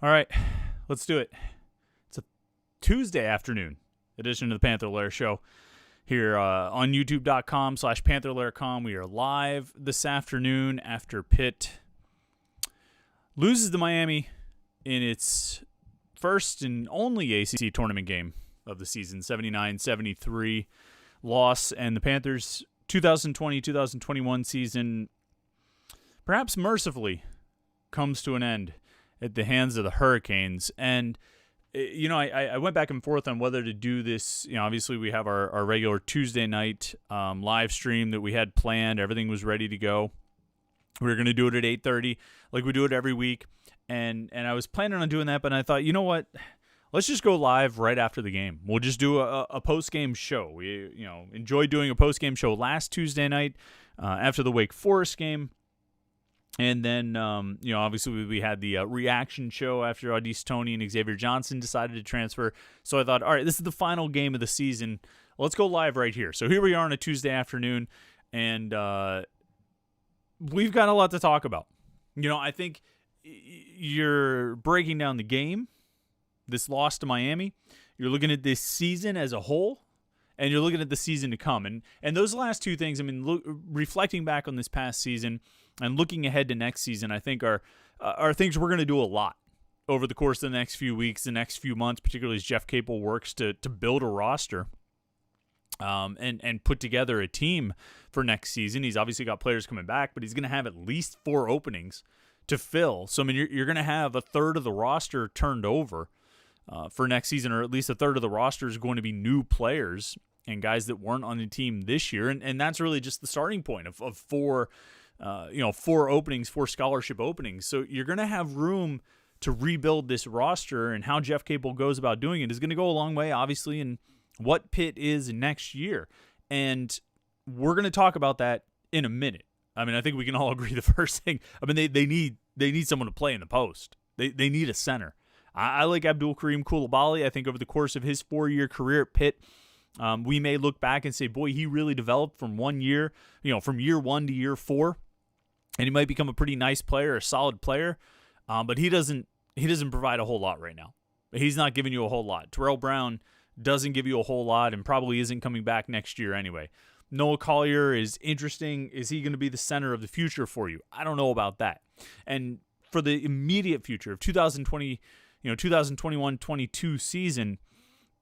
All right, let's do it. It's a Tuesday afternoon edition of the Panther-Lair Show here on youtube.com/Panther-Lair.com. We are live this afternoon after Pitt loses to Miami in its first and only ACC Tournament game of the season, 79-73 loss, and the Panthers' 2020-2021 season perhaps mercifully comes to an end at the hands of the Hurricanes. And, you know, I went back and forth on whether to do this. You know, obviously we have our regular Tuesday night live stream that we had planned. Everything was ready to go. We were going to do it at 8:30 like we do it every week. And I was planning on doing that, but I thought, you know what? Let's just go live right after the game. We'll just do a post-game show. We, enjoyed doing a post-game show last Tuesday night after the Wake Forest game. And then, obviously we had the reaction show after Audice Toney and Xavier Johnson decided to transfer. So I thought, all right, this is the final game of the season. Let's go live right here. So here we are on a Tuesday afternoon, and we've got a lot to talk about. You know, I think you're breaking down the game, this loss to Miami. You're looking at this season as a whole, and you're looking at the season to come. And those last two things, I mean, reflecting back on this past season and looking ahead to next season, I think are things we're going to do a lot over the course of the next few weeks, the next few months, particularly as Jeff Capel works to build a roster and put together a team for next season. He's obviously got players coming back, but he's going to have at least 4 openings to fill. So, I mean, you're going to have a third of the roster turned over for next season, or at least a third of the roster is going to be new players and guys that weren't on the team this year. And that's really just the starting point of 4 openings, 4 scholarship openings. So you're going to have room to rebuild this roster, and how Jeff Capel goes about doing it is going to go a long way, obviously, in what Pitt is next year. And we're going to talk about that in a minute. I mean, I think we can all agree the first thing, I mean, they need someone to play in the post. They need a center. I like Abdul Kareem Koulibaly. I think over the course of his 4-year career at Pitt, we may look back and say, boy, he really developed from from year 1 to year 4. And he might become a pretty nice player, a solid player, but he doesn't provide a whole lot right now. He's not giving you a whole lot. Terrell Brown doesn't give you a whole lot and probably isn't coming back next year anyway. Noah Collier is interesting. Is he going to be the center of the future for you? I don't know about that. And for the immediate future of 2021-22 season,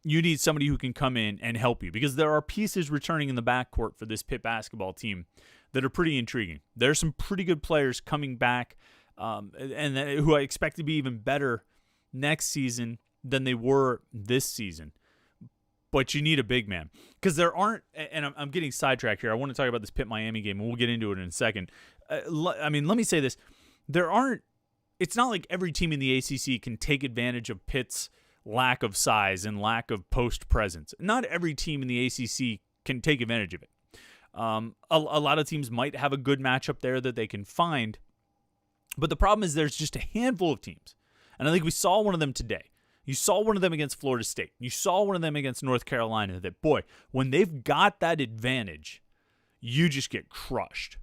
you need somebody who can come in and help you, because there are pieces returning in the backcourt for this Pitt basketball team that are pretty intriguing. There's some pretty good players coming back and who I expect to be even better next season than they were this season. But you need a big man, because there aren't, and I'm getting sidetracked here. I want to talk about this Pitt-Miami game, and we'll get into it in a second. Let me say this. It's not like every team in the ACC can take advantage of Pitt's lack of size and lack of post presence. Not every team in the ACC can take advantage of it. A lot of teams might have a good matchup there that they can find, but the problem is there's just a handful of teams, and I think we saw one of them today. You saw one of them against Florida State. You saw one of them against North Carolina that, boy, when they've got that advantage, you just get crushed.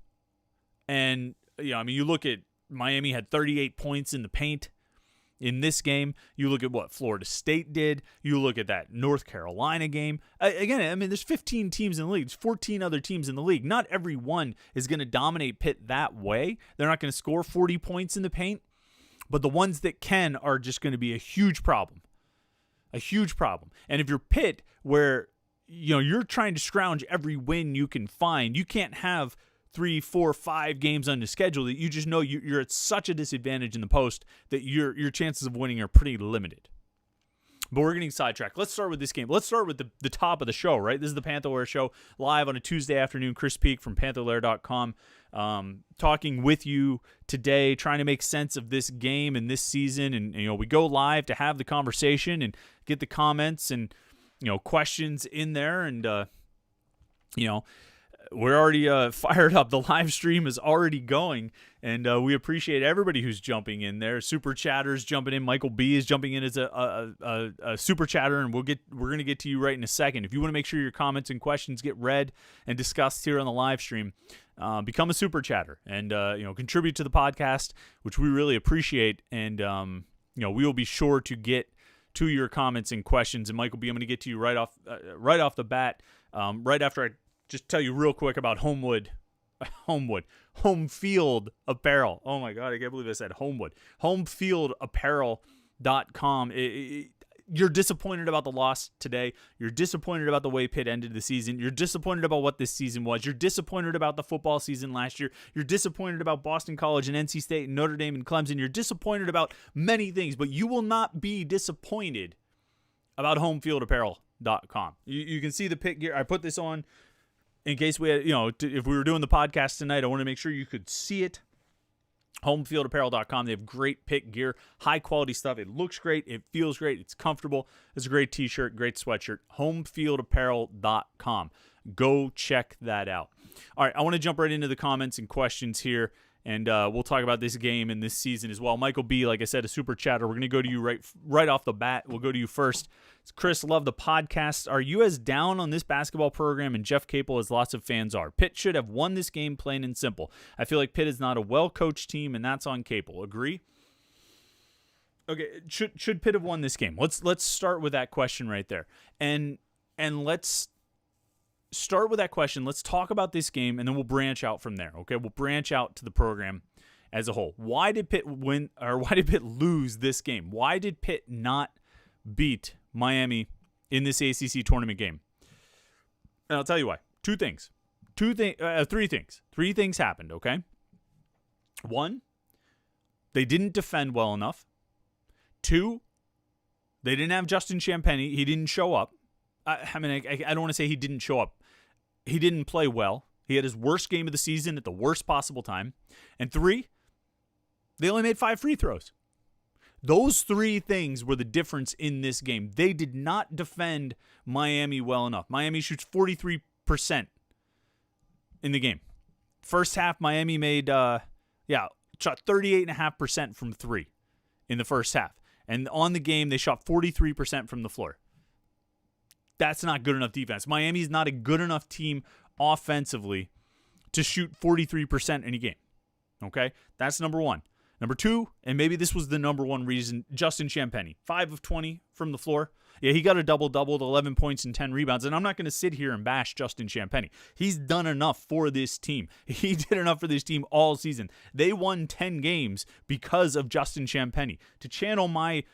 And, you look at Miami had 38 points in the paint in this game. You look at what Florida State did. You look at that North Carolina game. Again, there's 15 teams in the league. There's 14 other teams in the league. Not every one is going to dominate Pitt that way. They're not going to score 40 points in the paint. But the ones that can are just going to be a huge problem. A huge problem. And if you're Pitt, where you're trying to scrounge every win you can find, you can't have 3, 4, 5 games on the schedule that you just know you're at such a disadvantage in the post that your chances of winning are pretty limited. But we're getting sidetracked. Let's start with this game. Let's start with the top of the show, right? This is the Panther-Lair Show, live on a Tuesday afternoon. Chris Peak from Panther-Lair.com talking with you today, trying to make sense of this game and this season. And, we go live to have the conversation and get the comments and, questions in there. And, we're already fired up. The live stream is already going, and we appreciate everybody who's jumping in there. Super chatters jumping in. Michael B is jumping in as a super chatter, and we're going to get to you right in a second. If you want to make sure your comments and questions get read and discussed here on the live stream, become a super chatter and contribute to the podcast, which we really appreciate. And we will be sure to get to your comments and questions. And Michael B, I'm going to get to you right off the bat, right after I just tell you real quick about home field apparel. Oh my God, I can't believe I said Homewood. Homefieldapparel.com. You're disappointed about the loss today. You're disappointed about the way Pitt ended the season. You're disappointed about what this season was. You're disappointed about the football season last year. You're disappointed about Boston College and NC State and Notre Dame and Clemson. You're disappointed about many things, but you will not be disappointed about homefieldapparel.com. You can see the Pitt gear. I put this on in case we had, if we were doing the podcast tonight, I want to make sure you could see it. Homefieldapparel.com. They have great Pitt gear, high quality stuff. It looks great. It feels great. It's comfortable. It's a great t-shirt, great sweatshirt. Homefieldapparel.com. Go check that out. All right, I want to jump right into the comments and questions here, and we'll talk about this game and this season as well. Michael B, like I said, a super chatter. We're going to go to you right off the bat. We'll go to you first. Chris, love the podcast. Are you as down on this basketball program and Jeff Capel as lots of fans are? Pitt should have won this game, plain and simple. I feel like Pitt is not a well-coached team, and that's on Capel. Agree? Okay, should Pitt have won this game? Let's start with that question right there. And let's start with that question. Let's talk about this game, and then we'll branch out from there. Okay, we'll branch out to the program as a whole. Why did Pitt win, or why did Pitt lose this game? Why did Pitt not beat Miami in this ACC tournament game? And I'll tell you why. Three things. Three things happened, okay? One, they didn't defend well enough. Two, they didn't have Justin Champagnie. He didn't show up. I don't want to say he didn't show up. He didn't play well. He had his worst game of the season at the worst possible time. And three, they only made 5 free throws. Those 3 things were the difference in this game. They did not defend Miami well enough. Miami shoots 43% in the game. First half, Miami made, shot 38.5% from 3 in the first half. And on the game, they shot 43% from the floor. That's not good enough defense. Miami's not a good enough team offensively to shoot 43% in a game. Okay? That's number one. Number two, and maybe this was the number one reason, Justin Champagnie, 5 of 20 from the floor. Yeah, he got a double-double with 11 points and 10 rebounds, and I'm not going to sit here and bash Justin Champagnie. He's done enough for this team. He did enough for this team all season. They won 10 games because of Justin Champagnie. To channel my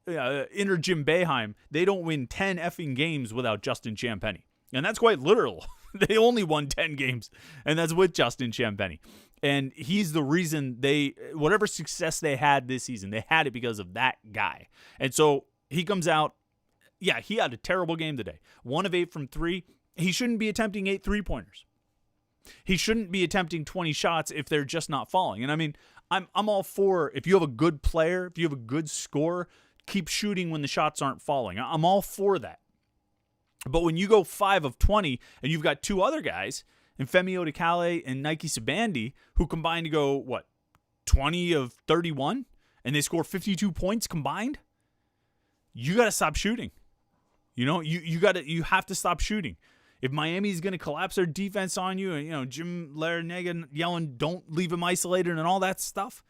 inner Jim Boeheim, they don't win 10 effing games without Justin Champagnie. And that's quite literal. They only won 10 games, and that's with Justin Champagnie. And he's the reason whatever success they had this season, they had it because of that guy. And so he comes out, yeah, he had a terrible game today. 1 of 8 from 3. He shouldn't be attempting 8 3-pointers. He shouldn't be attempting 20 shots if they're just not falling. And I mean, I'm all for, if you have a good player, if you have a good scorer, keep shooting when the shots aren't falling. I'm all for that. But when you go 5 of 20 and you've got 2 other guys, and Femi Odikale and Nike Sabandi, who combined to go, 20 of 31, and they score 52 points combined, you got to stop shooting. You have to stop shooting. If Miami's going to collapse their defense on you, and Jim Larinaga yelling, "Don't leave him isolated," and all that stuff,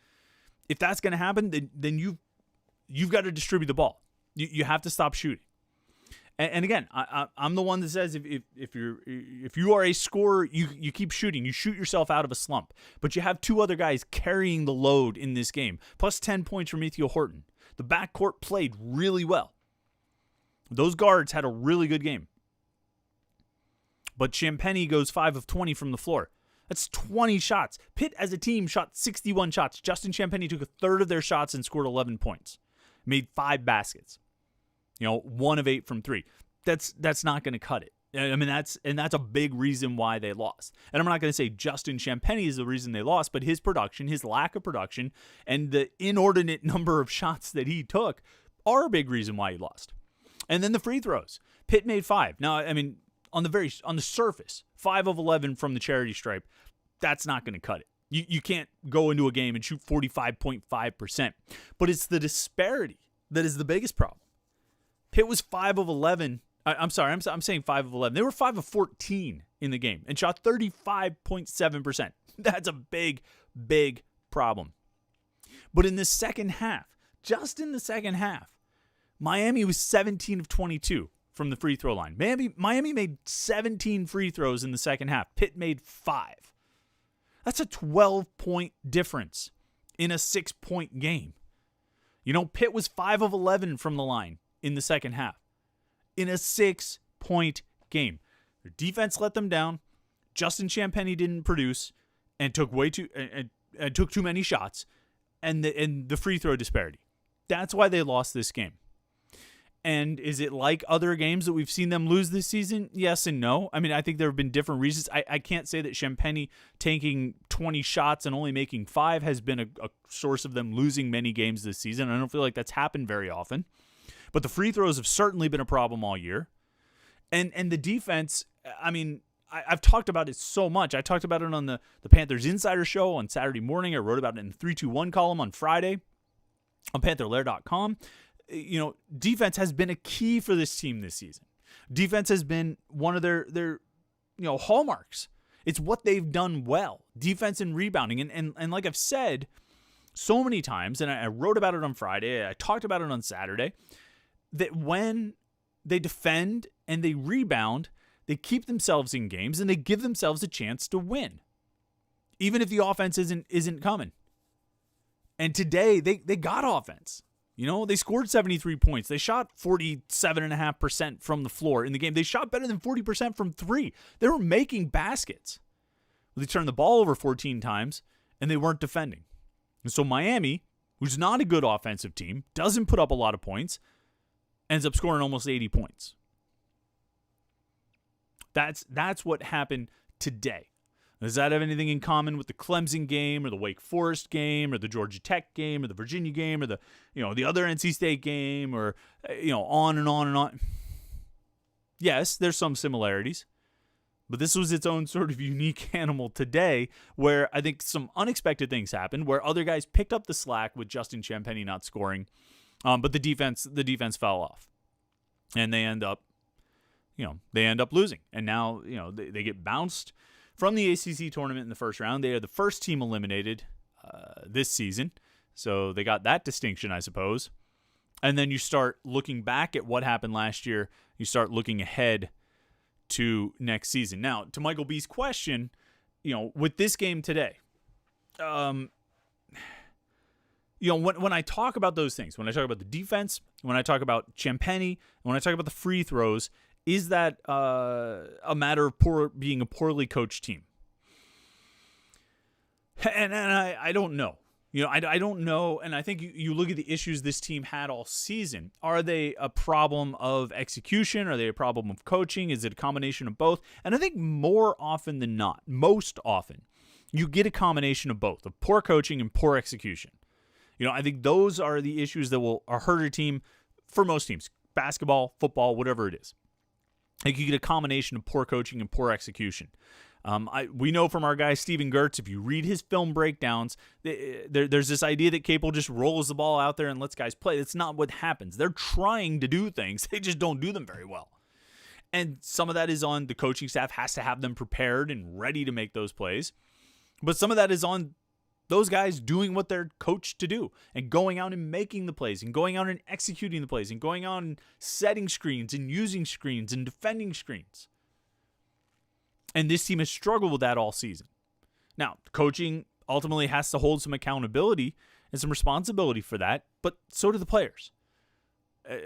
if that's going to happen, then you've got to distribute the ball. You have to stop shooting. And again, I'm the one that says if you are a scorer, you keep shooting. You shoot yourself out of a slump. But you have 2 other guys carrying the load in this game, plus 10 points from Ethiel Horton. The backcourt played really well. Those guards had a really good game. But Champagnie goes 5 of 20 from the floor. That's 20 shots. Pitt as a team shot 61 shots. Justin Champagnie took a third of their shots and scored 11 points. Made 5 baskets. 1 of 8 from 3. That's not going to cut it. I mean, that's a big reason why they lost. And I'm not going to say Justin Champagnie is the reason they lost, but his production, his lack of production, and the inordinate number of shots that he took are a big reason why he lost. And then the free throws. Pitt made 5. Now, I mean, on the surface, 5 of 11 from the charity stripe, that's not going to cut it. You can't go into a game and shoot 45.5%. But it's the disparity that is the biggest problem. Pitt was 5 of 11. I'm sorry, I'm saying 5 of 11. They were 5 of 14 in the game and shot 35.7%. That's a big, big problem. But in the second half, just in the second half. Miami was 17 of 22 from the free throw line. Miami made 17 free throws in the second half. Pitt made 5. That's a 12-point difference in a 6-point game. Pitt was 5 of 11 from the line in the second half in a 6-point game. Their defense let them down. Justin Champagnie didn't produce and took took too many shots, and the free throw disparity. That's why they lost this game. And is it like other games that we've seen them lose this season? Yes and no. I mean, I think there have been different reasons. I can't say that Champagnie taking 20 shots and only making 5 has been a source of them losing many games this season. I don't feel like that's happened very often. But the free throws have certainly been a problem all year. And the defense, I mean, I've talked about it so much. I talked about it on the Panthers Insider Show on Saturday morning. I wrote about it in the 321 column on Friday on Panther-Lair.com. Defense has been a key for this team this season. Defense has been one of their hallmarks. It's what they've done well. Defense and rebounding. And like I've said so many times, and I wrote about it on Friday, I talked about it on Saturday, that when they defend and they rebound, they keep themselves in games and they give themselves a chance to win, even if the offense isn't coming. And today they got offense. They scored 73 points. They shot 47.5% from the floor in the game. They shot better than 40% from 3. They were making baskets. They turned the ball over 14 times, and they weren't defending. And so Miami, who's not a good offensive team, doesn't put up a lot of points, ends up scoring almost 80 points. That's what happened today. Does that have anything in common with the Clemson game or the Wake Forest game or the Georgia Tech game or the Virginia game or the other NC State game or on and on and on? Yes, there's some similarities, but this was its own sort of unique animal today where I think some unexpected things happened where other guys picked up the slack with Justin Champagnie not scoring, but the defense fell off, and they end up losing, and now they get bounced from the ACC tournament in the first round. They are the first team eliminated this season, so they got that distinction, I suppose. And then you start looking back at what happened last year. You start looking ahead to next season. Now, to Michael B's question, with this game today, when I talk about those things, when I talk about the defense, when I talk about Champagnie, when I talk about the free throws, is that a matter of being a poorly coached team? And I don't know. I don't know. And I think you look at the issues this team had all season. Are they a problem of execution? Are they a problem of coaching? Is it a combination of both? And I think more often than not, most often, you get a combination of both, of poor coaching and poor execution. I think those are the issues that will hurt a team for most teams, basketball, football, whatever it is. I think you get a combination of poor coaching and poor execution. We know from our guy Steven Gertz, if you read his film breakdowns, there's this idea that Capel just rolls the ball out there and lets guys play. That's not what happens. They're trying to do things. They just don't do them very well. And some of that is on the coaching staff, has to have them prepared and ready to make those plays. But some of that is on those guys doing what they're coached to do and going out and making the plays and going out and executing the plays and going out and setting screens and using screens and defending screens. And this team has struggled with that all season. Now, coaching ultimately has to hold some accountability and some responsibility for that, but so do the players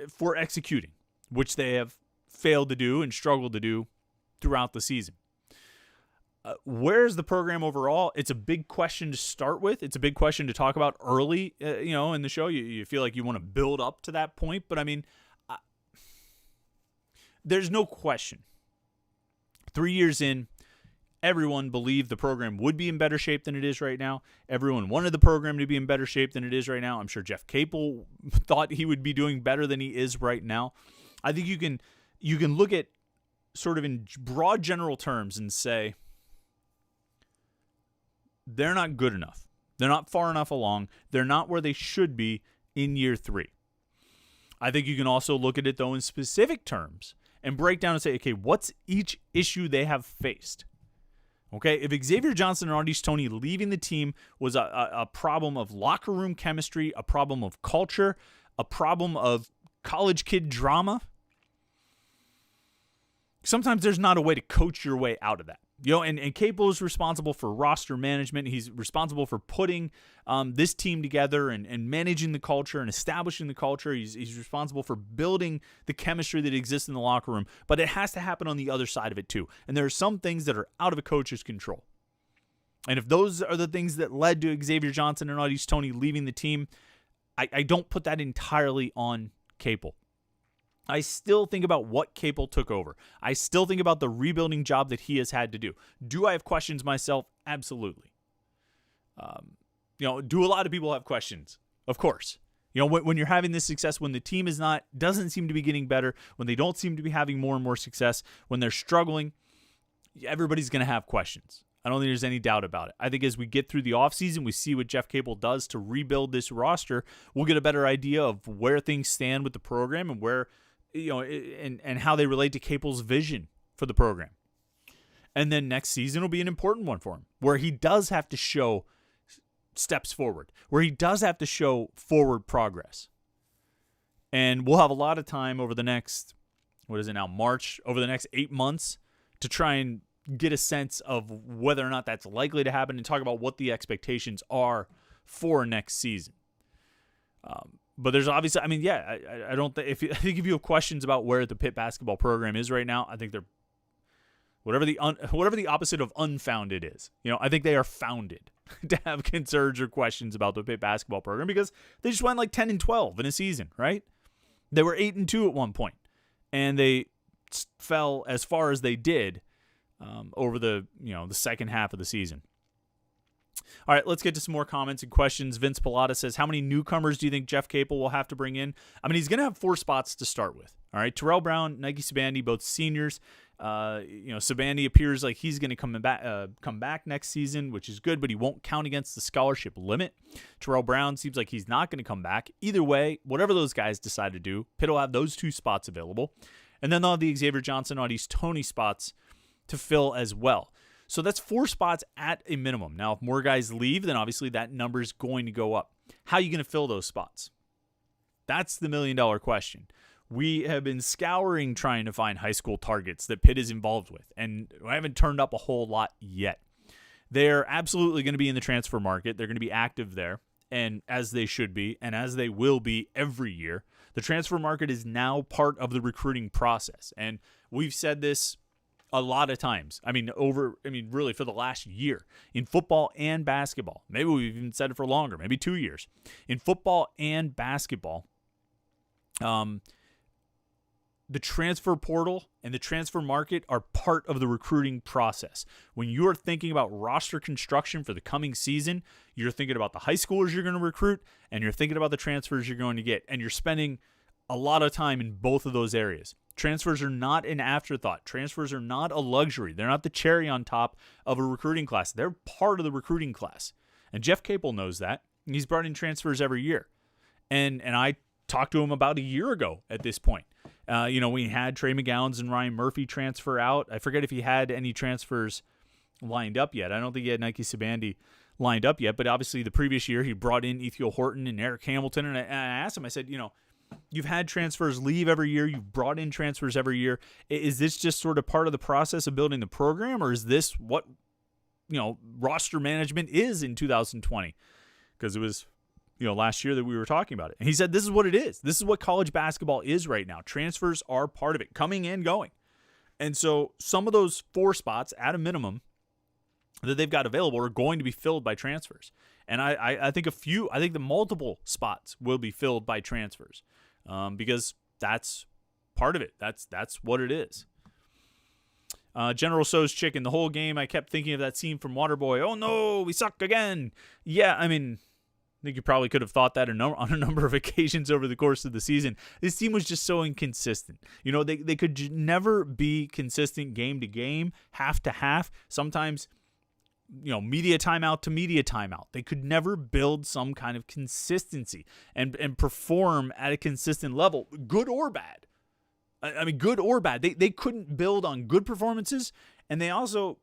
for executing, which they have failed to do and struggled to do throughout the season. Where's the program overall? It's a big question to start with. It's a big question to talk about early, in the show. You feel like you want to build up to that point, but I mean, there's no question. 3 years in, everyone believed the program would be in better shape than it is right now. Everyone wanted the program to be in better shape than it is right now. I'm sure Jeff Capel thought he would be doing better than he is right now. I think you can look at sort of in broad general terms and say, they're not good enough. They're not far enough along. They're not where they should be in year 3. I think you can also look at it, though, in specific terms and break down and say, okay, what's each issue they have faced? Okay, if Xavier Johnson and Au'Diese Toney leaving the team was a problem of locker room chemistry, a problem of culture, a problem of college kid drama, sometimes there's not a way to coach your way out of that. And Capel is responsible for roster management. He's responsible for putting this team together and managing the culture and establishing the culture. He's responsible for building the chemistry that exists in the locker room. But it has to happen on the other side of it too. And there are some things that are out of a coach's control. And if those are the things that led to Xavier Johnson and Au'Diese Toney leaving the team, I don't put that entirely on Capel. I still think about what Capel took over. I still think about the rebuilding job that he has had to do. Do I have questions myself? Absolutely. Do a lot of people have questions? Of course. When you're having this success, when the team doesn't seem to be getting better, when they don't seem to be having more and more success, when they're struggling, everybody's going to have questions. I don't think there's any doubt about it. I think as we get through the offseason, we see what Jeff Capel does to rebuild this roster, we'll get a better idea of where things stand with the program and where, and how they relate to Capel's vision for the program. And then next season will be an important one for him, where he does have to show steps forward, where he does have to show forward progress. And we'll have a lot of time over the next, March, over the next 8 months to try and get a sense of whether or not that's likely to happen and talk about what the expectations are for next season. But there's obviously, I don't think if you have questions about where the Pitt basketball program is right now, I think they're whatever the opposite of unfounded is. I think they are founded to have concerns or questions about the Pitt basketball program because they just went like 10-12 in a season, right? They were 8-2 at one point, and they fell as far as they did over the second half of the season. All right, let's get to some more comments and questions. Vince Pilata says, how many newcomers do you think Jeff Capel will have to bring in? He's going to have 4 spots to start with. All right, Terrell Brown, Nike Sibande, both seniors. Sibande appears like he's going to come back next season, which is good, but he won't count against the scholarship limit. Terrell Brown seems like he's not going to come back. Either way, whatever those guys decide to do, Pitt will have those 2 spots available. And then they'll have the Xavier Johnson, Au'Diese Toney spots to fill as well. So that's 4 spots at a minimum. Now, if more guys leave, then obviously that number is going to go up. How are you going to fill those spots? That's the $1 million question. We have been scouring trying to find high school targets that Pitt is involved with, and I haven't turned up a whole lot yet. They're absolutely going to be in the transfer market. They're going to be active there, and as they should be, and as they will be every year. The transfer market is now part of the recruiting process, and we've said this a lot of times. Really for the last year in football and basketball. Maybe we've even said it for longer, maybe 2 years. In football and basketball, the transfer portal and the transfer market are part of the recruiting process. When you're thinking about roster construction for the coming season, you're thinking about the high schoolers you're going to recruit, and you're thinking about the transfers you're going to get, and you're spending a lot of time in both of those areas. Transfers are not an afterthought. Transfers are not a luxury. They're not the cherry on top of a recruiting class. They're part of the recruiting class. And Jeff Capel knows that. He's brought in transfers every year. And I talked to him about a year ago at this point. We had Trey McGowens and Ryan Murphy transfer out. I forget if he had any transfers lined up yet. I don't think he had Nike Sibande lined up yet. But obviously the previous year he brought in Ethiel Horton and Eric Hamilton. And I asked him, I said, you've had transfers leave every year. You've brought in transfers every year. Is this just sort of part of the process of building the program, or is this what, roster management is in 2020? Because it was, last year that we were talking about it. And he said, this is what it is. This is what college basketball is right now. Transfers are part of it, coming and going. And so some of those 4 spots at a minimum that they've got available are going to be filled by transfers. And I think the multiple spots will be filled by transfers because that's part of it. That's what it is. General So's chicken. The whole game, I kept thinking of that scene from Waterboy. Oh, no, we suck again. Yeah, I think you probably could have thought that on a number of occasions over the course of the season. This team was just so inconsistent. They could never be consistent game to game, half to half. Sometimes media timeout to media timeout. They could never build some kind of consistency and perform at a consistent level, good or bad. Good or bad. They couldn't build on good performances, and they also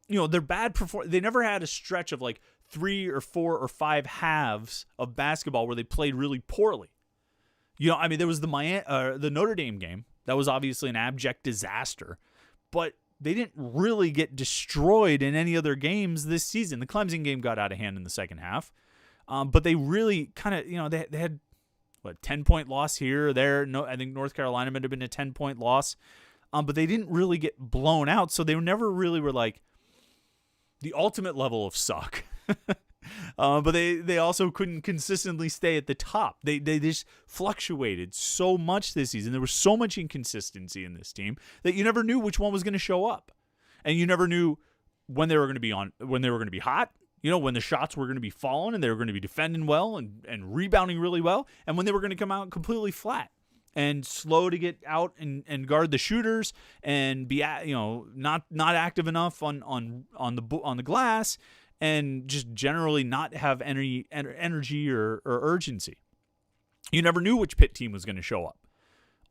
They're bad. They never had a stretch of like 3 or 4 or 5 halves of basketball where they played really poorly. There was the Notre Dame game. That was obviously an abject disaster, but they didn't really get destroyed in any other games this season. The Clemson game got out of hand in the second half, but they really kind of, they had, 10-point loss here or there. No, I think North Carolina might have been a 10-point loss, but they didn't really get blown out, so they never really were like the ultimate level of suck. But they also couldn't consistently stay at the top. They just fluctuated so much this season. There was so much inconsistency in this team that you never knew which one was going to show up, and you never knew when they were going to be when they were going to be hot. When the shots were going to be falling and they were going to be defending well and rebounding really well, and when they were going to come out completely flat and slow to get out and guard the shooters and be not active enough on the glass, and just generally not have any energy or urgency. You never knew which Pitt team was going to show up.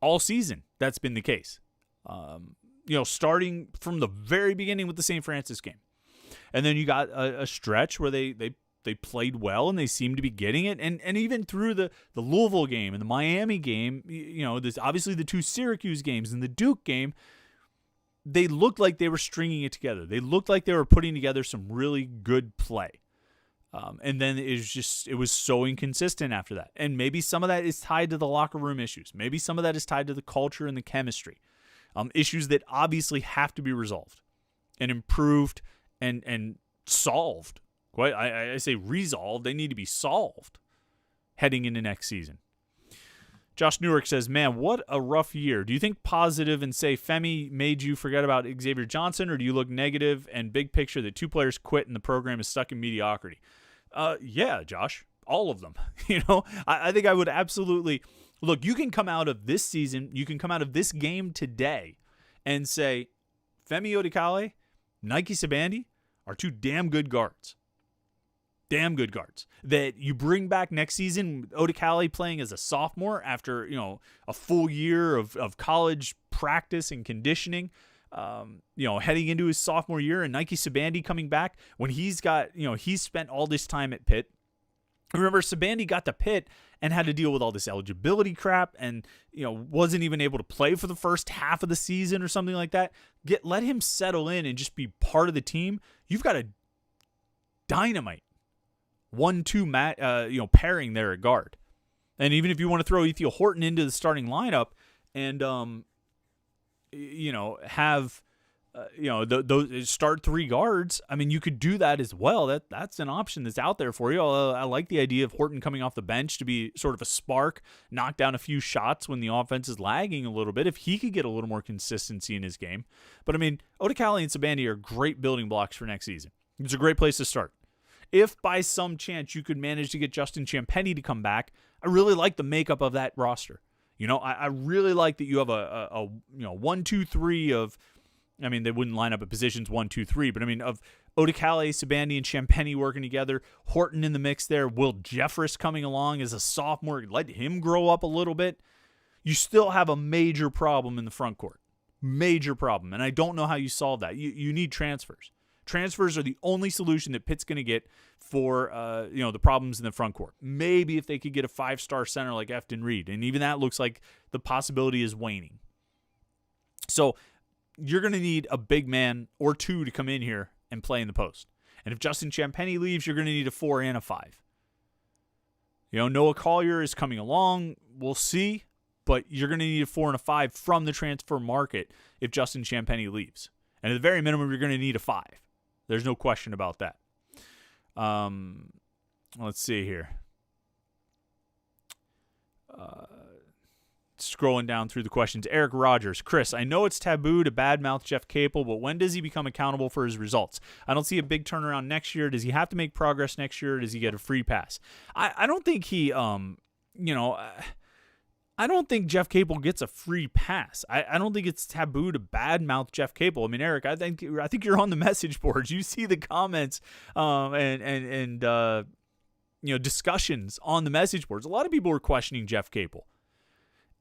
All season, that's been the case. Starting from the very beginning with the St. Francis game. And then you got a stretch where they played well and they seemed to be getting it. And even through the Louisville game and the Miami game, there's obviously the 2 Syracuse games and the Duke game, they looked like they were stringing it together. They looked like they were putting together some really good play. And then it was so inconsistent after that. And maybe some of that is tied to the locker room issues. Maybe some of that is tied to the culture and the chemistry. Issues that obviously have to be resolved and improved and solved. I say resolved. They need to be solved heading into next season. Josh Newark says, man, what a rough year. Do you think positive and say Femi made you forget about Xavier Johnson, or do you look negative and big picture that 2 players quit and the program is stuck in mediocrity? Yeah, Josh, all of them. I think I would absolutely look. You can come out of this season, you can come out of this game today and say Femi Odikale, Nike Sabandi are 2 damn good guards. Damn good guards that you bring back next season. Odikale playing as a sophomore after a full year of college practice and conditioning, heading into his sophomore year, and Nike Sabandi coming back when he's got he's spent all this time at Pitt. Remember, Sabandi got to Pitt and had to deal with all this eligibility crap, and wasn't even able to play for the first half of the season or something like that. Let him settle in and just be part of the team. You've got a dynamite 1-2 pairing there at guard. And even if you want to throw Ethiel Horton into the starting lineup and have those start 3 guards, I mean, you could do that as well. That's an option that's out there for you. I like the idea of Horton coming off the bench to be sort of a spark, knock down a few shots when the offense is lagging a little bit, if he could get a little more consistency in his game. But I mean, Odikale and Sabandi are great building blocks for next season. It's a great place to start. If by some chance you could manage to get Justin Champagnie to come back, I really like the makeup of that roster. I really like that you have a 1-2-3 of, I mean, they wouldn't line up at positions 1-2-3, but I mean, of Odikale, Sabandi, and Champagnie working together, Horton in the mix there, Will Jeffress coming along as a sophomore, let him grow up a little bit. You still have a major problem in the front court. Major problem. And I don't know how you solve that. You need transfers. Transfers are the only solution that Pitt's going to get for the problems in the front court. Maybe if they could get a 5-star center like Efton Reed, and even that looks like the possibility is waning. So you're going to need a big man or 2 to come in here and play in the post. And if Justin Champagnie leaves, you're going to need a 4 and a 5. Noah Collier is coming along. We'll see. But you're going to need a 4 and a 5 from the transfer market if Justin Champagnie leaves. And at the very minimum, you're going to need a 5. There's no question about that. Let's see here. Scrolling down through the questions. Eric Rogers. Chris, I know it's taboo to badmouth Jeff Capel, but when does he become accountable for his results? I don't see a big turnaround next year. Does he have to make progress next year, or does he get a free pass? I don't think he, I don't think Jeff Capel gets a free pass. I don't think it's taboo to badmouth Jeff Capel. I mean, Eric, I think you're on the message boards. You see the comments and discussions on the message boards. A lot of people are questioning Jeff Capel.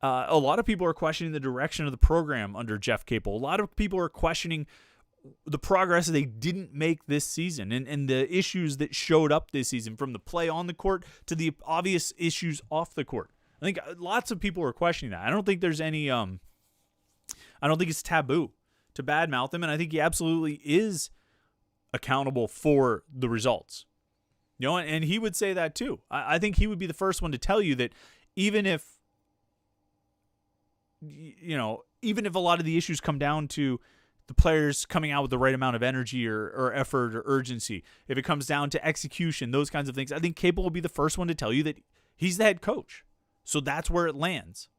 A lot of people are questioning the direction of the program under Jeff Capel. A lot of people are questioning the progress they didn't make this season and the issues that showed up this season, from the play on the court to the obvious issues off the court. I think lots of people are questioning that. I don't think there's any I don't think it's taboo to badmouth him, and I think he absolutely is accountable for the results. You know, and he would say that too. I think he would be the first one to tell you that even if a lot of the issues come down to the players coming out with the right amount of energy or effort or urgency, if it comes down to execution, those kinds of things, I think Capel will be the first one to tell you that he's the head coach. So that's where it lands.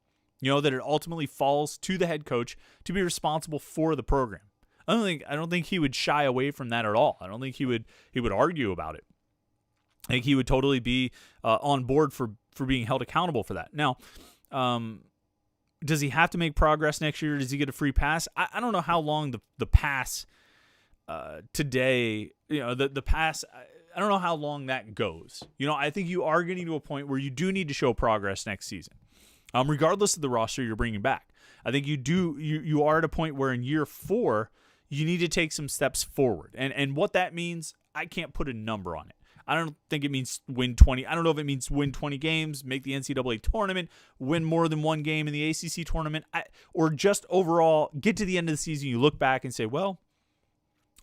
You know, that it ultimately falls to the head coach to be responsible for the program. I don't think he would shy away from that at all. I don't think he would argue about it. I think he would totally be on board for being held accountable for that. Now, does he have to make progress next year? Does he get a free pass? I don't know how long the pass today, the pass, I don't know how long that goes. I think you are getting to a point where you do need to show progress next season, regardless of the roster you're bringing back. I think you are at a point where in year 4, you need to take some steps forward. And what that means, I can't put a number on it. I don't think it means win 20. I don't know if it means win 20 games, make the NCAA tournament, win more than one game in the ACC tournament, or just overall get to the end of the season. You look back and say, well,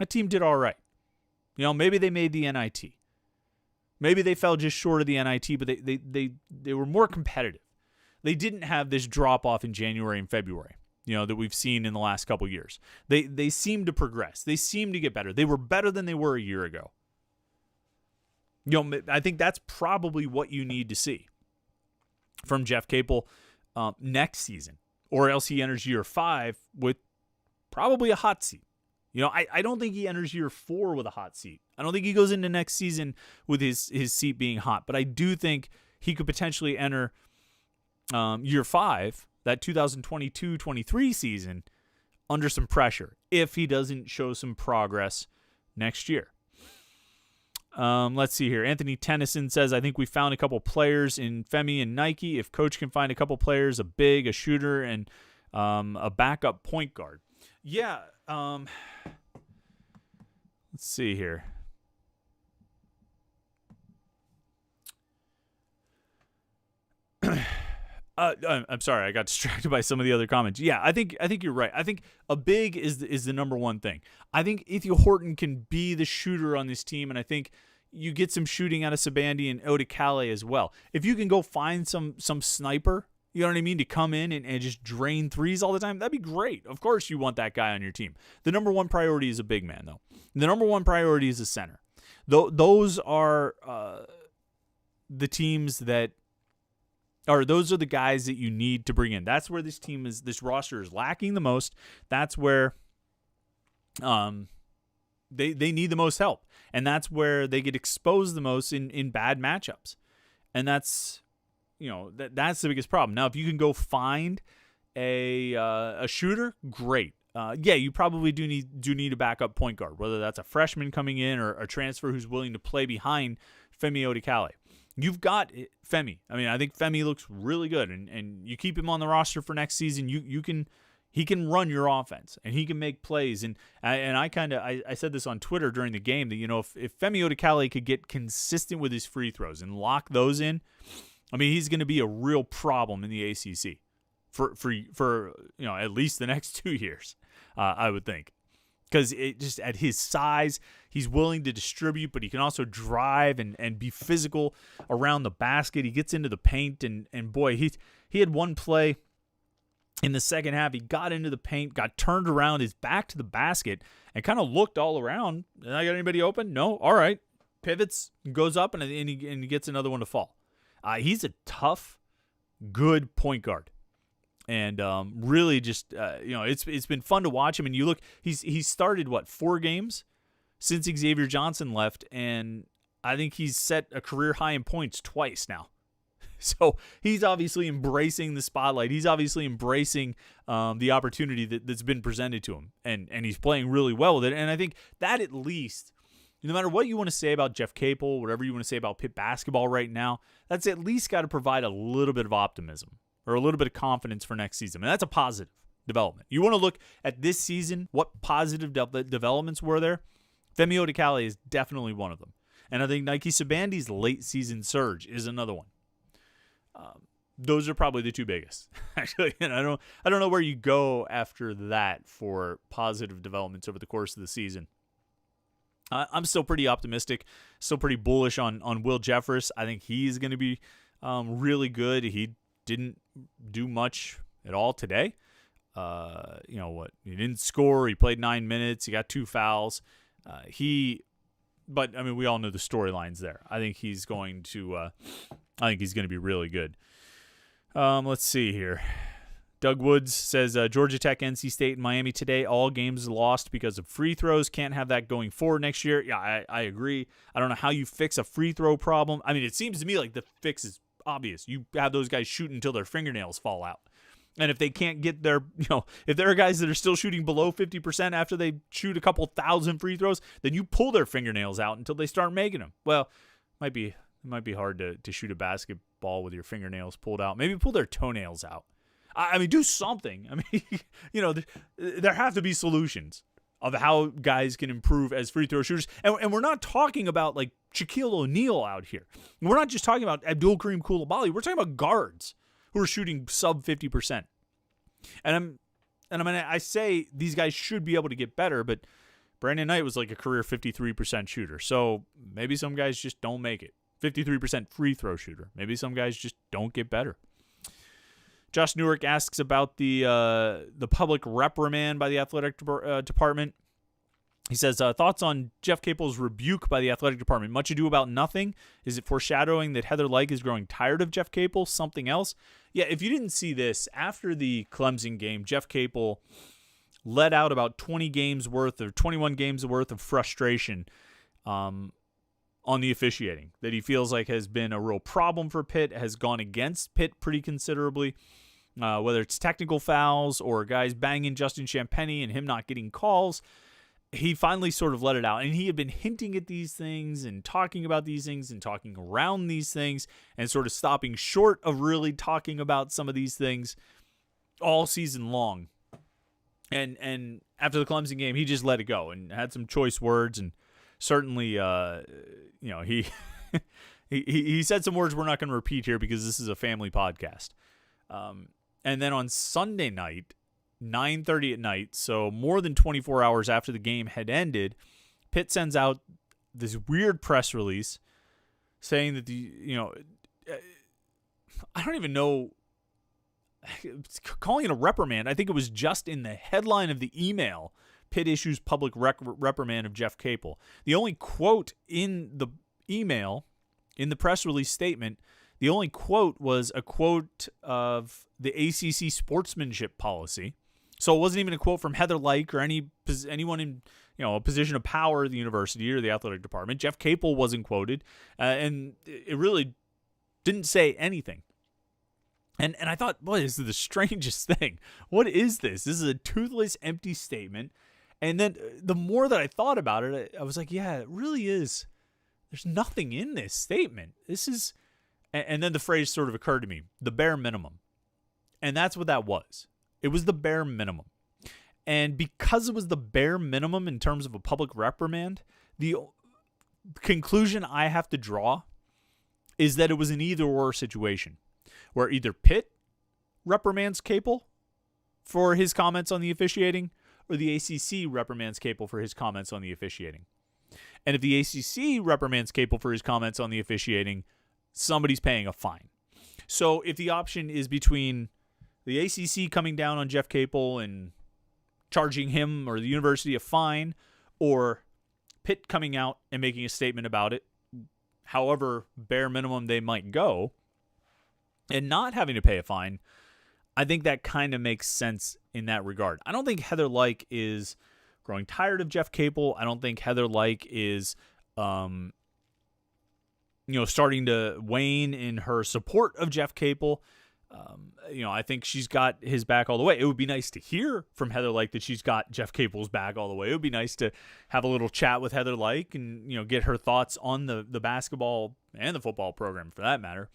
that team did all right. Maybe they made the NIT. Maybe they fell just short of the NIT, but they were more competitive. They didn't have this drop off in January and February, that we've seen in the last couple years. They seem to progress. They seem to get better. They were better than they were a year ago. I think that's probably what you need to see from Jeff Capel next season, or else he enters year 5 with probably a hot seat. I don't think he enters year 4 with a hot seat. I don't think he goes into next season with his seat being hot, but I do think he could potentially enter year 5, that 2022-23 season, under some pressure if he doesn't show some progress next year. Let's see here. Anthony Tennyson says, I think we found a couple players in Femi and Nike. If coach can find a couple players, a big, a shooter, and a backup point guard. Yeah. Let's see here. I'm sorry, I got distracted by some of the other comments. Yeah, I think you're right. I think a big is the number one thing. I think Ethiel Horton can be the shooter on this team, and I think you get some shooting out of Sabandi and Odikale as well. If you can go find some sniper, you know what I mean, to come in and just drain threes all the time, that'd be great. Of course you want that guy on your team. The number one priority is a big man, though. The number one priority is a center. Those are the teams that, or those are the guys that you need to bring in. That's where this roster is lacking the most. That's where they need the most help. And that's where they get exposed the most in bad matchups. And that's that's the biggest problem. Now, if you can go find a shooter, great. You probably do need a backup point guard, whether that's a freshman coming in or a transfer who's willing to play behind Femi Odikale. You've got Femi. I mean, I think Femi looks really good, and you keep him on the roster for next season. He can run your offense, and he can make plays. And I said this on Twitter during the game that if Femi Odikale could get consistent with his free throws and lock those in, I mean, he's going to be a real problem in the ACC for at least the next 2 years, I would think. Because it just at his size, he's willing to distribute, but he can also drive and be physical around the basket. He gets into the paint, and boy, he had one play in the second half. He got into the paint, got turned around, his back to the basket, and kind of looked all around. Did I got anybody open? No. All right. Pivots, goes up, and he gets another one to fall. He's a tough, good point guard. And really just, it's been fun to watch him. And you look, he's started, 4 games since Xavier Johnson left. And I think he's set a career high in points twice now. So he's obviously embracing the spotlight. He's obviously embracing the opportunity that's been presented to him. And he's playing really well with it. And I think that at least, no matter what you want to say about Jeff Capel, whatever you want to say about Pitt basketball right now, that's at least got to provide a little bit of optimism or a little bit of confidence for next season. And that's a positive development. You want to look at this season, what positive developments were there? Femi Odikale is definitely one of them. And I think Nike Sabandi's late season surge is another one. Those are probably the two biggest, actually. And I don't know where you go after that for positive developments over the course of the season. I'm still pretty optimistic, still pretty bullish on Will Jeffress. I think he's going to be really good. He didn't do much at all today. He didn't score. He played 9 minutes. He got 2 fouls. But I mean, we all know the storylines there. I think he's going to be really good. Let's see here. Doug Woods says Georgia Tech, NC State, and Miami today. All games lost because of free throws. Can't have that going forward next year. Yeah, I agree. I don't know how you fix a free throw problem. I mean, it seems to me like the fix is obvious. You have those guys shoot until their fingernails fall out. And if they can't get their, if there are guys that are still shooting below 50% after they shoot a couple thousand free throws, then you pull their fingernails out until they start making them. Well, it might be hard to shoot a basketball with your fingernails pulled out. Maybe pull their toenails out. I mean, do something. I mean, there have to be solutions of how guys can improve as free throw shooters. And we're not talking about like Shaquille O'Neal out here. We're not just talking about Abdul Kareem Coulibaly. We're talking about guards who are shooting sub 50%. And I say these guys should be able to get better, but Brandon Knight was like a career 53% shooter. So maybe some guys just don't make it. 53% free throw shooter. Maybe some guys just don't get better. Josh Newark asks about the public reprimand by the athletic department. He says, thoughts on Jeff Capel's rebuke by the athletic department. Much ado about nothing. Is it foreshadowing that Heather Lyke is growing tired of Jeff Capel? Something else? Yeah, if you didn't see this, after the Clemson game, Jeff Capel let out about 21 games worth of frustration on the officiating that he feels like has been a real problem for Pitt, has gone against Pitt pretty considerably, whether it's technical fouls or guys banging Justin Champagnie and him not getting calls. He finally sort of let it out, and he had been hinting at these things and talking about these things and talking around these things and sort of stopping short of really talking about some of these things all season long. And after the Clemson game, he just let it go and had some choice words, and certainly, he he said some words we're not going to repeat here because this is a family podcast. And then on Sunday night, 9:30 at night, so more than 24 hours after the game had ended, Pitt sends out this weird press release saying that I don't even know, calling it a reprimand. I think it was just in the headline of the email, Pitt issues public reprimand of Jeff Capel. The only quote in the email, in the press release statement, the only quote was a quote of the ACC sportsmanship policy. So it wasn't even a quote from Heather Lyke or anyone in a position of power at the university or the athletic department. Jeff Capel wasn't quoted, and it really didn't say anything. And I thought, boy, this is the strangest thing. What is this? This is a toothless, empty statement. And then the more that I thought about it, I was like, yeah, it really is. There's nothing in this statement. This is, and then the phrase sort of occurred to me, the bare minimum. And that's what that was. It was the bare minimum. And because it was the bare minimum in terms of a public reprimand, the conclusion I have to draw is that it was an either-or situation, where either Pitt reprimands Capel for his comments on the officiating, or the ACC reprimands Capel for his comments on the officiating. And if the ACC reprimands Capel for his comments on the officiating, somebody's paying a fine. So if the option is between the ACC coming down on Jeff Capel and charging him or the university a fine, or Pitt coming out and making a statement about it, however bare minimum they might go, and not having to pay a fine, I think that kind of makes sense in that regard. I don't think Heather Lyke is growing tired of Jeff Capel. I don't think Heather Lyke is, starting to wane in her support of Jeff Capel. I think she's got his back all the way. It would be nice to hear from Heather Lyke that she's got Jeff Capel's back all the way. It would be nice to have a little chat with Heather Lyke and, get her thoughts on the basketball and the football program for that matter.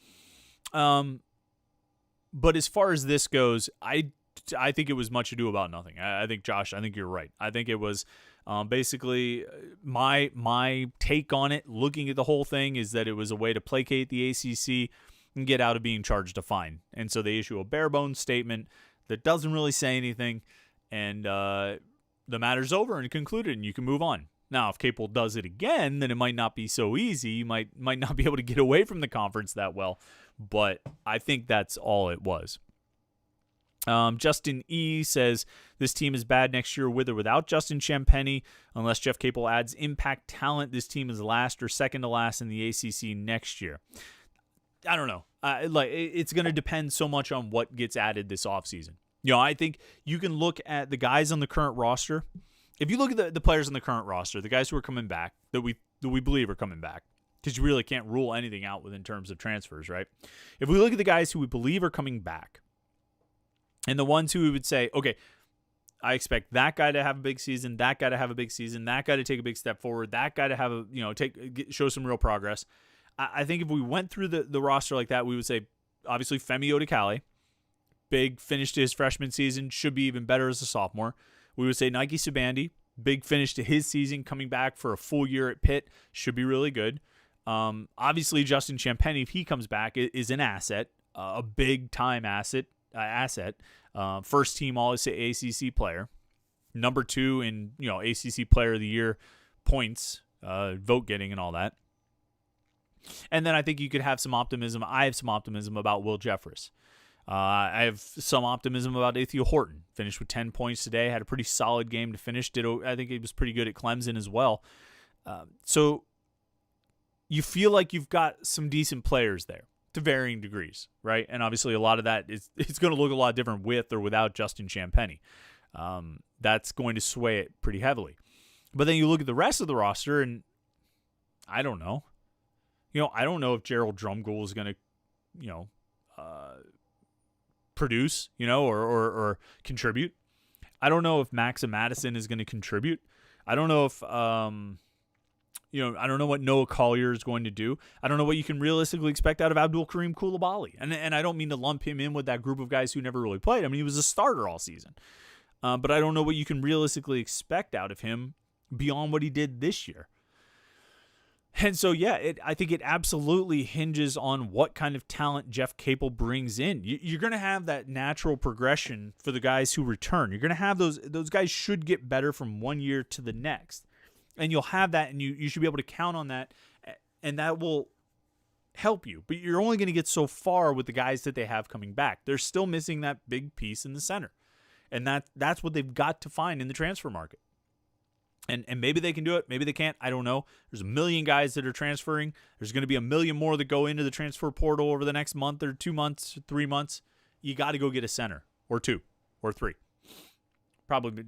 But as far as this goes, I I think it was much ado about nothing. I think, Josh, I think you're right. I think it was basically my take on it, looking at the whole thing, is that it was a way to placate the ACC and get out of being charged a fine. And so they issue a bare bones statement that doesn't really say anything, and the matter's over and concluded, and you can move on. Now, if Capel does it again, then it might not be so easy. You might not be able to get away from the conference that well, but I think that's all it was. Justin E. says, this team is bad next year with or without Justin Champagnie. Unless Jeff Capel adds impact talent, this team is last or second to last in the ACC next year. I don't know. It's going to depend so much on what gets added this offseason. I think you can look at the guys on the current roster. If you look at the players on the current roster, the guys who are coming back, that we believe are coming back, because you really can't rule anything out in terms of transfers, right? If we look at the guys who we believe are coming back, and the ones who we would say, okay, I expect that guy to have a big season, that guy to have a big season, that guy to take a big step forward, that guy to have show some real progress. I think if we went through the roster like that, we would say, obviously, Femi Odikale, big finish to his freshman season, should be even better as a sophomore. We would say Nike Subandi, big finish to his season, coming back for a full year at Pitt, should be really good. Obviously, Justin Champagnie, if he comes back, is an asset, a big-time asset. First team All-ACC player, number 2 in ACC Player of the Year points, vote getting, and all that. And then I think you could have some optimism. I have some optimism about Will Jeffress. I have some optimism about Ithiel Horton. Finished with 10 points today. Had a pretty solid game to finish. I think he was pretty good at Clemson as well. So you feel like you've got some decent players there to varying degrees, right? And obviously a lot of that it's going to look a lot different with or without Justin Champagnie. That's going to sway it pretty heavily. But then you look at the rest of the roster, and I don't know. I don't know if Gerald Drumgoole is going to, produce, or contribute. I don't know if Maxa Madison is going to contribute. I don't know if, I don't know what Noah Collier is going to do. I don't know what you can realistically expect out of Abdul Kareem Koulibaly. And I don't mean to lump him in with that group of guys who never really played. I mean, he was a starter all season. But I don't know what you can realistically expect out of him beyond what he did this year. And so, I think it absolutely hinges on what kind of talent Jeff Capel brings in. You're going to have that natural progression for the guys who return. You're going to have those guys should get better from one year to the next. And you'll have that, and you should be able to count on that, and that will help you. But you're only going to get so far with the guys that they have coming back. They're still missing that big piece in the center. And that's what they've got to find in the transfer market. And maybe they can do it. Maybe they can't. I don't know. There's a million guys that are transferring. There's going to be a million more that go into the transfer portal over the next month or 2 months, 3 months. You got to go get a center or 2 or 3. Probably,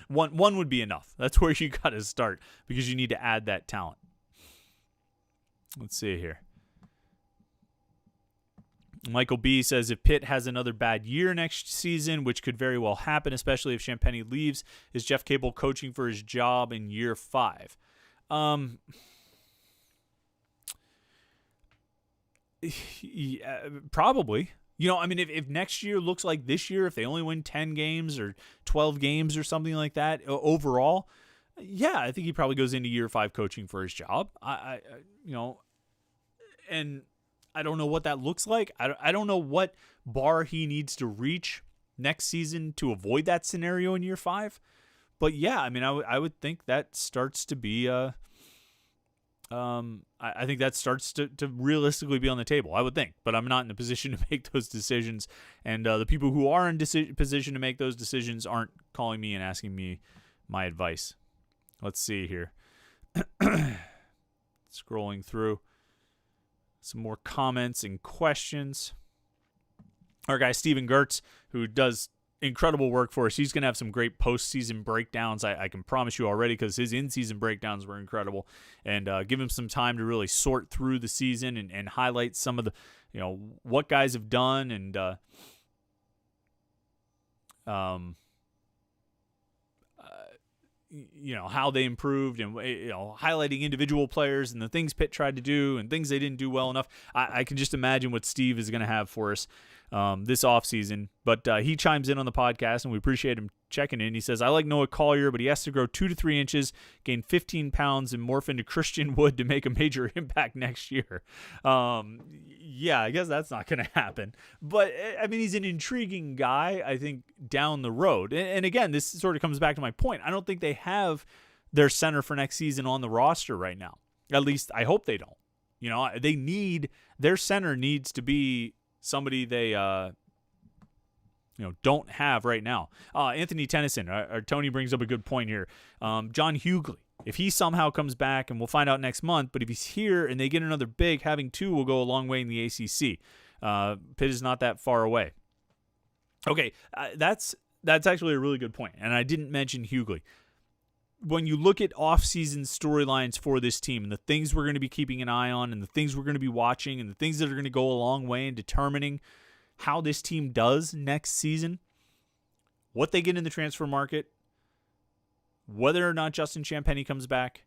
one would be enough. That's where you got to start because you need to add that talent. Let's see here. Michael B. says, if Pitt has another bad year next season, which could very well happen, especially if Champagnie leaves, is Jeff Capel coaching for his job in year 5? Yeah, probably. If next year looks like this year, if they only win 10 games or 12 games or something like that overall, I think he probably goes into year 5 coaching for his job. And I don't know what that looks like. I don't know what bar he needs to reach next season to avoid that scenario in year 5. But I would think that starts to be I think that starts to realistically be on the table, I would think. But I'm not in a position to make those decisions. And the people who are in position to make those decisions aren't calling me and asking me my advice. Let's see here. Scrolling through some more comments and questions. Our guy Steven Gertz, who does incredible work for us, he's going to have some great postseason breakdowns. I can promise you already, because his in-season breakdowns were incredible. And give him some time to really sort through the season and highlight some of the, what guys have done and how they improved and, highlighting individual players and the things Pitt tried to do and things they didn't do well enough. I can just imagine what Steve is going to have for us this offseason. But he chimes in on the podcast, and we appreciate him checking in. He says, I like Noah Collier, but he has to grow 2 to 3 inches, gain 15 pounds, and morph into Christian Wood to make a major impact next year. Yeah, I guess that's not going to happen. But, I mean, he's an intriguing guy, I think, down the road. And again, this sort of comes back to my point. I don't think they have their center for next season on the roster right now. At least, I hope they don't. Their center needs to be somebody they don't have right now. Anthony Tennyson, or Tony brings up a good point here. John Hughley, if he somehow comes back, and we'll find out next month, but if he's here and they get another big, having 2 will go a long way in the ACC. Pitt is not that far away. Okay, that's actually a really good point, and I didn't mention Hughley. When you look at off-season storylines for this team and the things we're going to be keeping an eye on and the things we're going to be watching and the things that are going to go a long way in determining how this team does next season, what they get in the transfer market, whether or not Justin Champagnie comes back,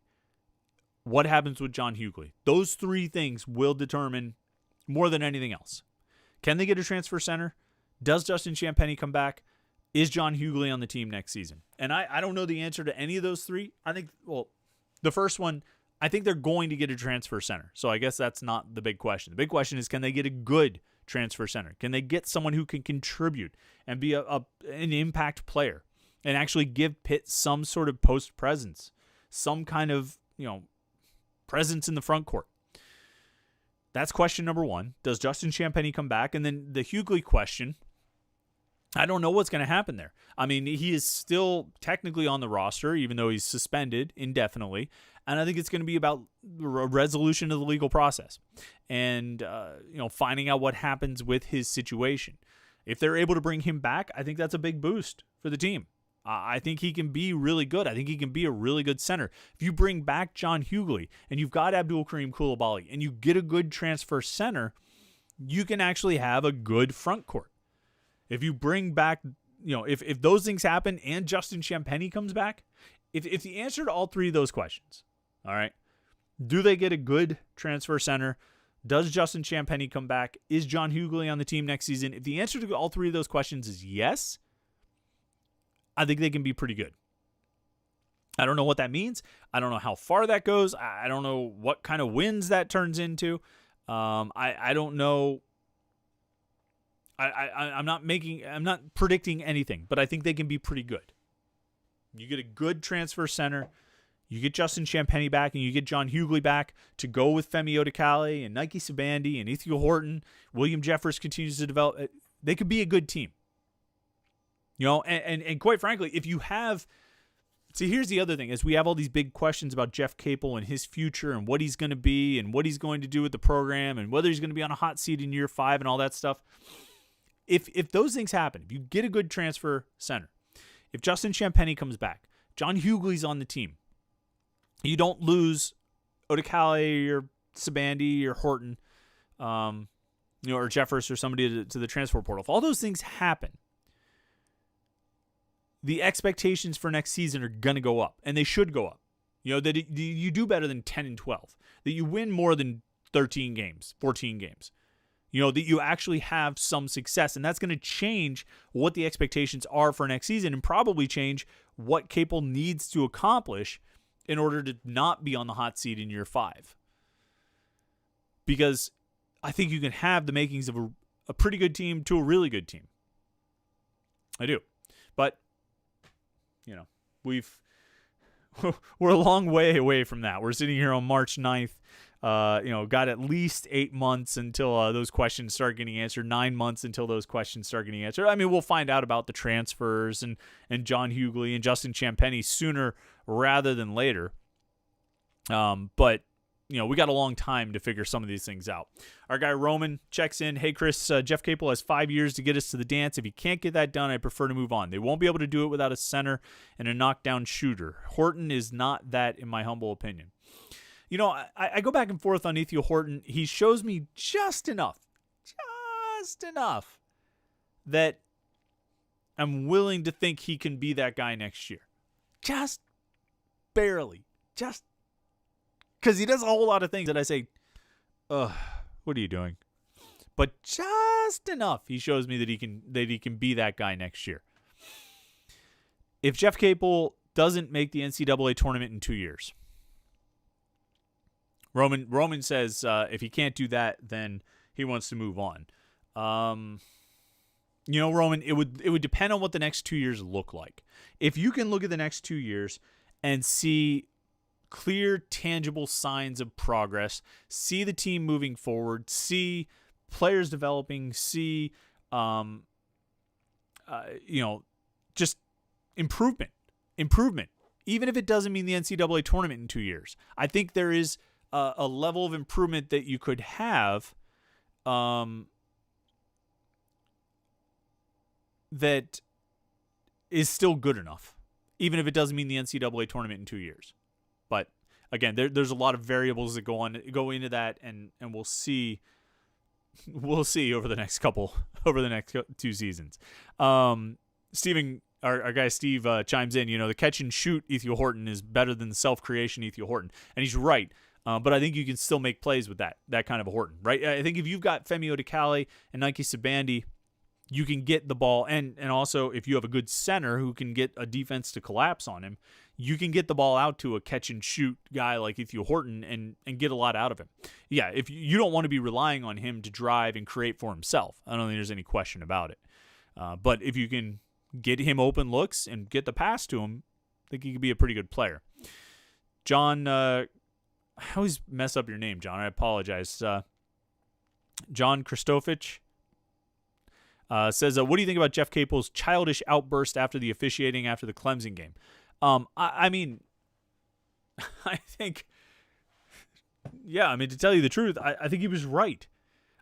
what happens with John Hughley. Those 3 things will determine more than anything else. Can they get a transfer center? Does Justin Champagnie come back? Is John Hughley on the team next season? And I don't know the answer to any of those 3. I think, the first one, I think they're going to get a transfer center. So I guess that's not the big question. The big question is, can they get a good transfer center? Can they get someone who can contribute and be an impact player and actually give Pitt some sort of post presence, some kind of, presence in the front court? That's question number 1. Does Justin Champagnie come back? And then the Hughley question, I don't know what's going to happen there. I mean, he is still technically on the roster, even though he's suspended indefinitely. And I think it's going to be about a resolution of the legal process and, finding out what happens with his situation. If they're able to bring him back, I think that's a big boost for the team. I think he can be really good. I think he can be a really good center. If you bring back John Hughley and you've got Abdul Kareem Coulibaly and you get a good transfer center, you can actually have a good front court. If you bring back, if those things happen and Justin Champagnie comes back, if the answer to all 3 of those questions, all right, do they get a good transfer center? Does Justin Champagnie come back? Is John Hughley on the team next season? If the answer to all 3 of those questions is yes, I think they can be pretty good. I don't know what that means. I don't know how far that goes. I don't know what kind of wins that turns into. I don't know. I'm not predicting anything, but I think they can be pretty good. You get a good transfer center, you get Justin Champagnie back, and you get John Hughley back to go with Femi Odikale and Nike Sabandi and Ethiel Horton. William Jeffers continues to develop. They could be a good team. And quite frankly, if you have, see, here's the other thing, is we have all these big questions about Jeff Capel and his future and what he's going to be and what he's going to do with the program and whether he's going to be on a hot seat in year 5 and all that stuff. If those things happen, if you get a good transfer center, if Justin Champagnie comes back, John Hughley's on the team, you don't lose Odikale or Sabandi or Horton, or Jeffers or somebody to the transfer portal. If all those things happen, the expectations for next season are going to go up, and they should go up. That you do better than 10 and 12, that you win more than 13 games, 14 games. That you actually have some success, and that's going to change what the expectations are for next season and probably change what Capel needs to accomplish in order to not be on the hot seat in year 5. Because I think you can have the makings of a pretty good team to a really good team. I do. But, we're a long way away from that. We're sitting here on March 9th. Got at least 8 months until those questions start getting answered, 9 months until those questions start getting answered. I mean, we'll find out about the transfers and John Hughley and Justin Champagnie sooner rather than later. But we got a long time to figure some of these things out. Our guy Roman checks in. Hey, Chris, Jeff Capel has 5 years to get us to the dance. If he can't get that done, I prefer to move on. They won't be able to do it without a center and a knockdown shooter. Horton is not that, in my humble opinion. I go back and forth on Ethiel Horton. He shows me just enough that I'm willing to think he can be that guy next year. Just barely. Just because he does a whole lot of things that I say, ugh, what are you doing? But just enough, he shows me that he can be that guy next year. If Jeff Capel doesn't make the NCAA tournament in 2 years, Roman says if he can't do that, then he wants to move on. Roman, it would depend on what the next 2 years look like. If you can look at the next 2 years and see clear, tangible signs of progress, see the team moving forward, see players developing, see just improvement, even if it doesn't mean the NCAA tournament in 2 years. I think there is a level of improvement that you could have that is still good enough, even if it doesn't mean the NCAA tournament in 2 years. But again, there's a lot of variables that go into that, and we'll see over the next 2 seasons. Steven, our guy Steve chimes in. The catch and shoot Ethiel Horton is better than the self creation Ethiel Horton, and he's right. But I think you can still make plays with that kind of a Horton, right? I think if you've got Femi Odikale and Nike Sabandi, you can get the ball, and also if you have a good center who can get a defense to collapse on him, you can get the ball out to a catch and shoot guy like Ethiel Horton and get a lot out of him. Yeah, if you don't want to be relying on him to drive and create for himself, I don't think there's any question about it. But if you can get him open looks and get the pass to him, I think he could be a pretty good player. John, I always mess up your name, John. I apologize. John Christofich says, what do you think about Jeff Capel's childish outburst after the officiating after the Clemson game? I think, to tell you the truth, I think he was right.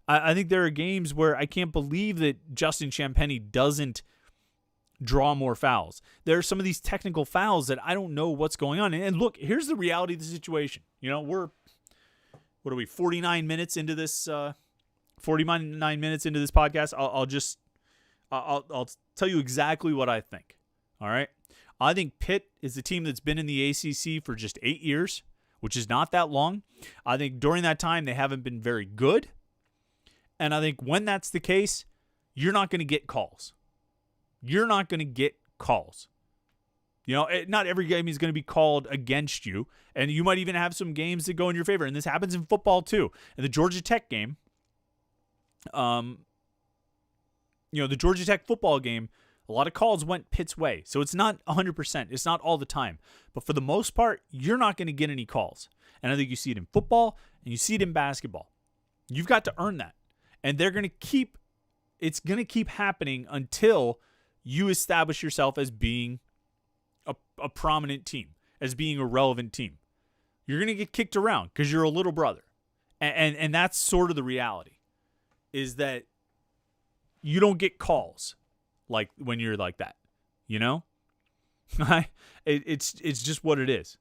I think there are games where I can't believe that Justin Champagnie doesn't draw more fouls. There are some of these technical fouls that I don't know what's going on. And look, here's the reality of the situation. We're 49 minutes into this 49 minutes into this podcast. I'll tell you exactly what I think. All right. I think Pitt is the team that's been in the ACC for just 8 years, which is not that long. I think during that time, they haven't been very good. And I think when that's the case, you're not going to get calls. Not every game is going to be called against you. And you might even have some games that go in your favor. And this happens in football too. In the Georgia Tech game, the Georgia Tech football game, a lot of calls went Pitt's way. So it's not 100%. It's not all the time. But for the most part, you're not going to get any calls. And I think you see it in football and you see it in basketball. You've got to earn that. And it's going to keep happening until you establish yourself as being a prominent team, as being a relevant team. You're going to get kicked around because you're a little brother. And that's sort of the reality, is that you don't get calls like when you're like that, it's just what it is.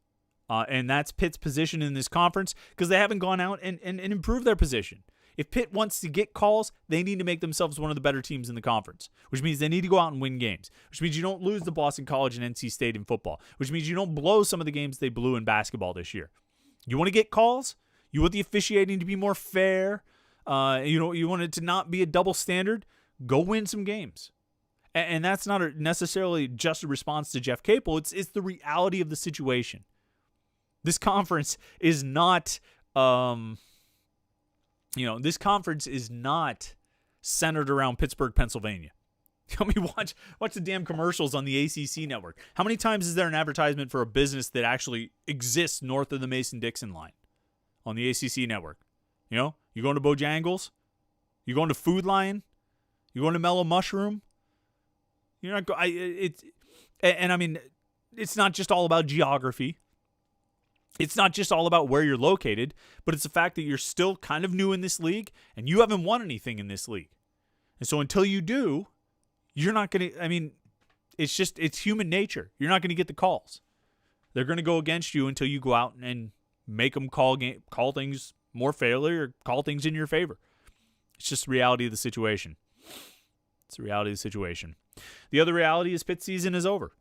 And that's Pitt's position in this conference because they haven't gone out and improved their position. If Pitt wants to get calls, they need to make themselves one of the better teams in the conference, which means they need to go out and win games, which means you don't lose to Boston College and NC State in football, which means you don't blow some of the games they blew in basketball this year. You want to get calls? You want the officiating to be more fair? You want it to not be a double standard? Go win some games. And that's not necessarily just a response to Jeff Capel. It's the reality of the situation. This conference is not, centered around Pittsburgh, Pennsylvania. I mean, watch the damn commercials on the ACC network. How many times is there an advertisement for a business that actually exists north of the Mason-Dixon line on the ACC network? You going to Bojangles? You going to Food Lion? You going to Mellow Mushroom? You're not. It's not just all about geography. It's not just all about where you're located, but it's the fact that you're still kind of new in this league and you haven't won anything in this league. And so until you do, you're not going to, it's human nature. You're not going to get the calls. They're going to go against you until you go out and make them call things more fairly or call things in your favor. It's just the reality of the situation. It's the reality of the situation. The other reality is Pitt season is over.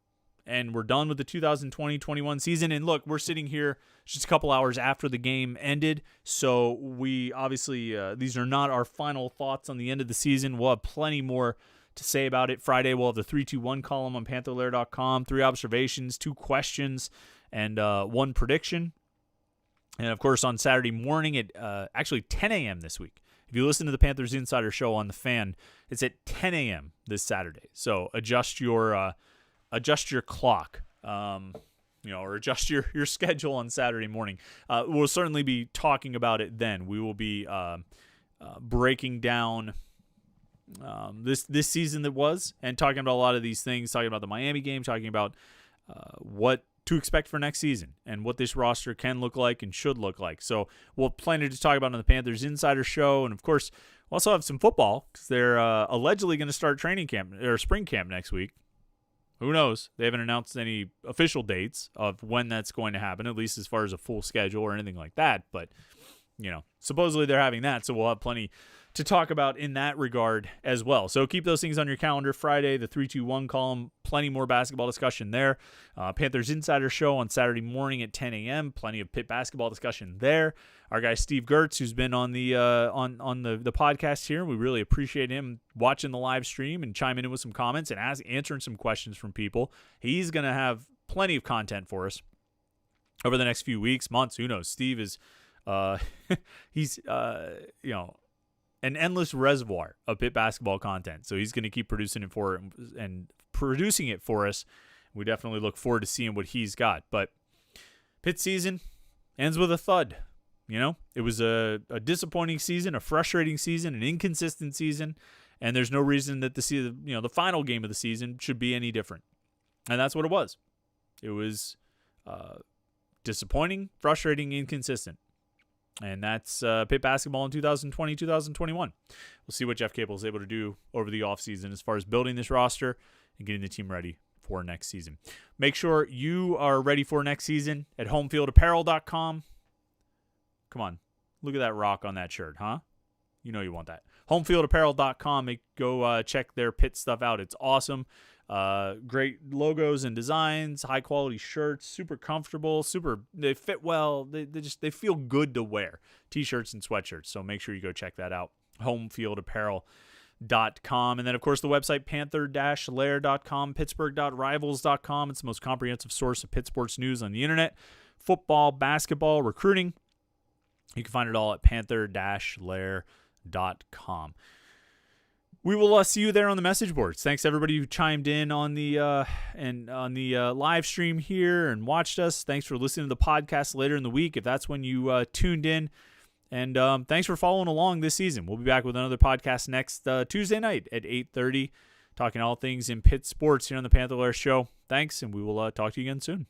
and we're done with the 2020-21 season. And look, we're sitting here just a couple hours after the game ended, so we obviously these are not our final thoughts on the end of the season. We'll have plenty more to say about it. Friday, we'll have the 3-2-1 column on Panther-Lair.com, 3 observations, 2 questions, and 1 prediction. And, of course, on Saturday morning at actually 10 a.m. this week. If you listen to the Panthers Insider Show on The Fan, it's at 10 a.m. this Saturday. So adjust your clock, or adjust your schedule on Saturday morning. We'll certainly be talking about it then. We will be breaking down this season that was, and talking about a lot of these things, talking about the Miami game, talking about what to expect for next season and what this roster can look like and should look like. So we'll plan to talk about on the Panthers Insider Show. And, of course, we'll also have some football because they're allegedly going to start training camp or spring camp next week. Who knows? They haven't announced any official dates of when that's going to happen, at least as far as a full schedule or anything like that. But, supposedly they're having that, so we'll have plenty to talk about in that regard as well. So keep those things on your calendar. Friday, the 3-2-1 column, plenty more basketball discussion there. Panthers Insider Show on Saturday morning at 10 a.m. Plenty of Pitt basketball discussion there. Our guy Steve Gertz, who's been on the on the podcast here, we really appreciate him watching the live stream and chiming in with some comments and answering some questions from people. He's going to have plenty of content for us over the next few weeks, months. Who knows? Steve is he's an endless reservoir of Pitt basketball content. So he's going to keep producing it for us. We definitely look forward to seeing what he's got. But Pitt season ends with a thud. It was a disappointing season, a frustrating season, an inconsistent season, and there's no reason that the final game of the season should be any different. And that's what it was. It was disappointing, frustrating, inconsistent. And that's Pitt basketball in 2020-2021. We'll see what Jeff Capel is able to do over the offseason as far as building this roster and getting the team ready for next season. Make sure you are ready for next season at homefieldapparel.com. Come on. Look at that rock on that shirt, huh? You know you want that. Homefieldapparel.com. Go check their Pitt stuff out. It's awesome. Great logos and designs, high quality shirts, super comfortable, they fit well. They feel good to wear, t-shirts and sweatshirts. So make sure you go check that out. Homefieldapparel.com. And then, of course, the website Panther-Lair.com, Pittsburgh.rivals.com. It's the most comprehensive source of Pitt sports news on the internet. Football, basketball, recruiting. You can find it all at Panther-Lair.com. We will see you there on the message boards. Thanks everybody who chimed in on the live stream here and watched us. Thanks for listening to the podcast later in the week if that's when you tuned in. And thanks for following along this season. We'll be back with another podcast next Tuesday night at 8:30, talking all things in Pitt sports here on the Panther-Lair Show. Thanks, and we will talk to you again soon.